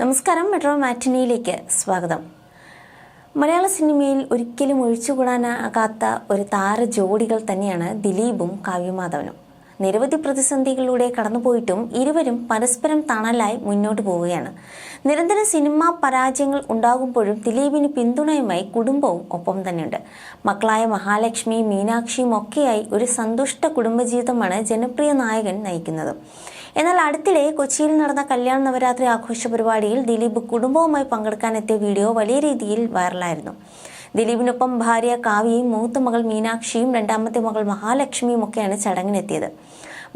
നമസ്കാരം, മെട്രോ മാറ്റിനിയിലേക്ക് സ്വാഗതം. മലയാള സിനിമയിൽ ഒരിക്കലും ഒഴിച്ചുകൂടാനാകാത്ത ഒരു താര ജോഡികൾ തന്നെയാണ് ദിലീപും കാവ്യമാധവനും. നിരവധി പ്രതിസന്ധികളിലൂടെ കടന്നുപോയിട്ടും ഇരുവരും പരസ്പരം തണലായി മുന്നോട്ട് പോവുകയാണ്. നിരന്തര സിനിമാ പരാജയങ്ങൾ ഉണ്ടാകുമ്പോഴും ദിലീപിന് പിന്തുണയുമായി കുടുംബവും ഒപ്പം തന്നെയുണ്ട്. മക്കളായ മഹാലക്ഷ്മിയും മീനാക്ഷിയും ഒക്കെയായി ഒരു സന്തുഷ്ട കുടുംബജീവിതമാണ് ജനപ്രിയ നായകൻ നയിക്കുന്നത്. എന്നാൽ അടുത്തിടെ കൊച്ചിയിൽ നടന്ന കല്യാണ നവരാത്രി ആഘോഷ പരിപാടിയിൽ ദിലീപ് കുടുംബവുമായി പങ്കെടുക്കാനെത്തിയ വീഡിയോ വലിയ രീതിയിൽ വൈറലായിരുന്നു. ദിലീപിനൊപ്പം ഭാര്യ കാവ്യയും മൂത്ത മകൾ മീനാക്ഷിയും രണ്ടാമത്തെ മകൾ മഹാലക്ഷ്മിയും ഒക്കെയാണ് ചടങ്ങിനെത്തിയത്.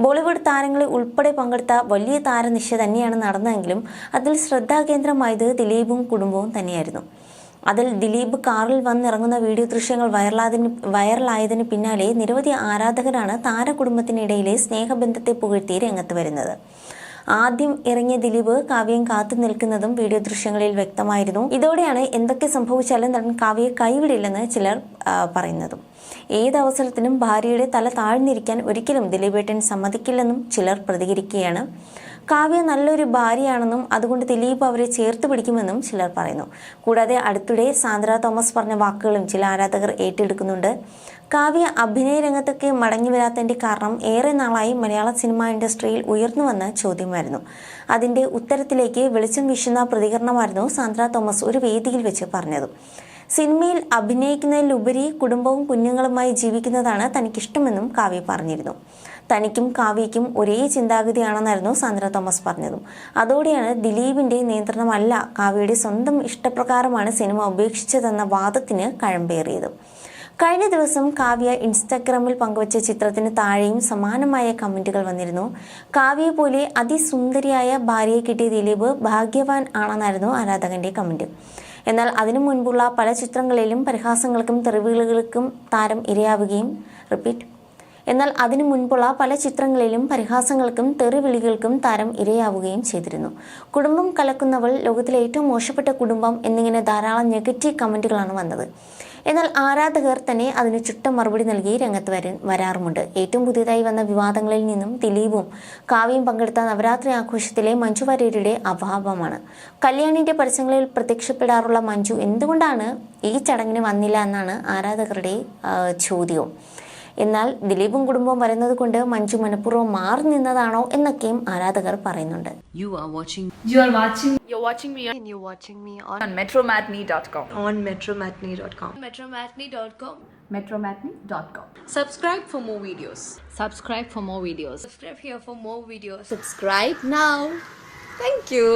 ബോളിവുഡ് താരങ്ങളെ ഉൾപ്പെടെ പങ്കെടുത്ത വലിയ താരനിശ തന്നെയാണ് നടന്നതെങ്കിലും അതിൽ ശ്രദ്ധാകേന്ദ്രമായത് ദിലീപും കുടുംബവും തന്നെയായിരുന്നു. അതിൽ ദിലീപ് കാറിൽ വന്നിറങ്ങുന്ന വീഡിയോ ദൃശ്യങ്ങൾ വൈറലായതിന് പിന്നാലെ നിരവധി ആരാധകരാണ് താരകുടുംബത്തിനിടയിലെ സ്നേഹബന്ധത്തെ പുകഴ്ത്തി രംഗത്ത് വരുന്നത്. ആദ്യം ഇറങ്ങിയ ദിലീപ് കാവ്യയും കാത്തു നിൽക്കുന്നതും വീഡിയോ ദൃശ്യങ്ങളിൽ വ്യക്തമായിരുന്നു. ഇതോടെയാണ് എന്തൊക്കെ സംഭവിച്ചാലും നടൻ കാവ്യയെ കൈവിടില്ലെന്ന് ചിലർ പറയുന്നതും. ഏതവസരത്തിനും ഭാര്യയുടെ തല താഴ്ന്നിരിക്കാൻ ഒരിക്കലും ദിലീപേട്ടൻ സമ്മതിക്കില്ലെന്നും ചിലർ പ്രതികരിക്കുകയാണ്. കാവ്യ നല്ലൊരു ഭാര്യയാണെന്നും അതുകൊണ്ട് ദിലീപ് അവരെ ചേർത്ത് പിടിക്കുമെന്നും ചിലർ പറയുന്നു. കൂടാതെ അടുത്തിടെ സാന്ദ്ര തോമസ് പറഞ്ഞ വാക്കുകളും ചില ആരാധകർ ഏറ്റെടുക്കുന്നുണ്ട്. കാവ്യ അഭിനയ രംഗത്തൊക്കെ മടങ്ങി വരാത്തതിന്റെ കാരണം ഏറെ നാളായി മലയാള സിനിമാ ഇൻഡസ്ട്രിയിൽ ഉയർന്നു വന്ന ചോദ്യമായിരുന്നു. അതിന്റെ ഉത്തരത്തിലേക്ക് വെളിച്ചം വീശുന്ന പ്രതികരണമായിരുന്നു സാന്ദ്ര തോമസ് ഒരു വേദിയിൽ വെച്ച് പറഞ്ഞത്. സിനിമയിൽ അഭിനയിക്കുന്നതിലുപരി കുടുംബവും കുഞ്ഞുങ്ങളുമായി ജീവിക്കുന്നതാണ് തനിക്കിഷ്ടമെന്നും കാവ്യ പറഞ്ഞിരുന്നു. തനിക്കും കാവ്യയ്ക്കും ഒരേ ചിന്താഗതിയാണെന്നായിരുന്നു സാന്ദ്ര തോമസ് പറഞ്ഞതും. അതോടെയാണ് ദിലീപിന്റെ നിയന്ത്രണമല്ല, കാവ്യയുടെ സ്വന്തം ഇഷ്ടപ്രകാരമാണ് സിനിമ ഉപേക്ഷിച്ചതെന്ന വാദത്തിന് കഴമ്പേറിയത്. കഴിഞ്ഞ ദിവസം കാവ്യ ഇൻസ്റ്റാഗ്രാമിൽ പങ്കുവച്ച ചിത്രത്തിന് താഴെയും സമാനമായ കമന്റുകൾ വന്നിരുന്നു. കാവ്യയെ പോലെ അതിസുന്ദരിയായ ഭാര്യയെ കിട്ടിയ ദിലീപ് ഭാഗ്യവാൻ ആണെന്നായിരുന്നു ആരാധകന്റെ കമന്റ്. എന്നാൽ അതിനു മുൻപുള്ള പല ചിത്രങ്ങളിലും പരിഹാസങ്ങൾക്കും തെറിവിളികൾക്കും താരം ഇരയാവുകയും ചെയ്തിരുന്നു. കുടുംബം കലക്കുന്നവൾ, ലോകത്തിലെ ഏറ്റവും മോശപ്പെട്ട കുടുംബം എന്നിങ്ങനെ ധാരാളം നെഗറ്റീവ് കമന്റുകളാണ് വന്നത്. എന്നാൽ ആരാധകർ തന്നെ അതിന് ചുട്ട മറുപടി നൽകി രംഗത്ത് വരാറുമുണ്ട്. ഏറ്റവും പുതിയതായി വന്ന വിവാദങ്ങളിൽ നിന്നും ദിലീപും കാവ്യയും പങ്കെടുത്ത നവരാത്രി ആഘോഷത്തിലെ മഞ്ജു വാര്യരുടെ അഭാവമാണ്. കല്യാണിന്റെ പരസ്യങ്ങളിൽ പ്രത്യക്ഷപ്പെടാറുള്ള മഞ്ജു എന്തുകൊണ്ടാണ് ഈ ചടങ്ങിന് വന്നില്ല എന്നാണ് ആരാധകരുടെ ചോദ്യവും. എന്നാൽ ദിലീപും കുടുംബവും വരുന്നത് കൊണ്ട് മഞ്ജു മനഃപൂർവ്വം മാറി നിന്നതാണോ എന്നൊക്കെയും ആരാധകർ പറയുന്നുണ്ട്. You're watching me on metromatney.com. metromatney.com. metromatney.com. Subscribe for more videos. Subscribe for more videos. Subscribe here for more videos. Subscribe now. Thank you.